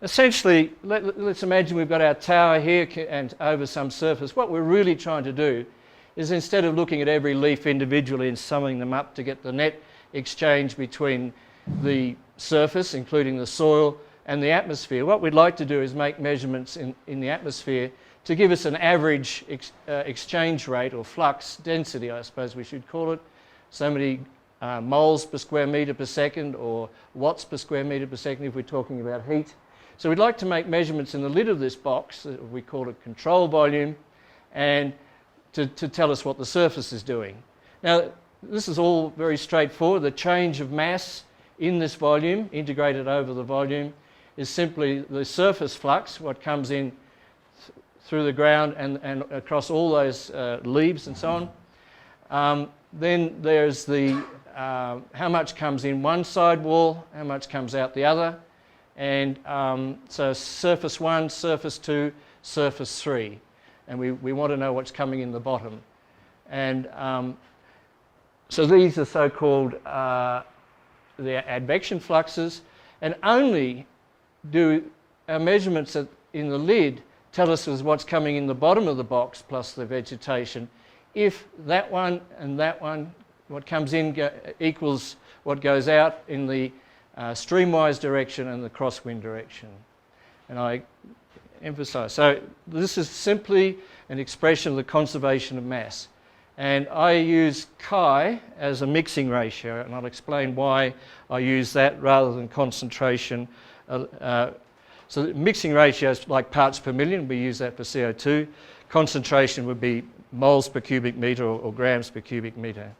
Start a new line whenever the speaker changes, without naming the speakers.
essentially, let's imagine we've got our tower here and over some surface. What we're really trying to do is, instead of looking at every leaf individually and summing them up to get the net exchange between the surface, including the soil, and the atmosphere, what we'd like to do is make measurements in the atmosphere to give us an average exchange rate, or flux density, I suppose we should call it. So many moles per square metre per second, or watts per square metre per second if we're talking about heat. So we'd like to make measurements in the lid of this box, we call it control volume, and to tell us what the surface is doing. Now, this is all very straightforward. The change of mass in this volume, integrated over the volume, is simply the surface flux, what comes in through the ground and across all those leaves and so on. Then there's the how much comes in one side wall, how much comes out the other, and so surface 1, surface 2, surface 3, and we want to know what's coming in the bottom. And so these are so-called the advection fluxes, and only do our measurements in the lid tell us what's coming in the bottom of the box plus the vegetation if that one and that one, what comes in equals what goes out in the streamwise direction and the crosswind direction. And I emphasize, so this is simply an expression of the conservation of mass. And I use chi as a mixing ratio, and I'll explain why I use that rather than concentration. So the mixing ratio is like parts per million. We use that for CO2. Concentration would be moles per cubic metre or grams per cubic metre.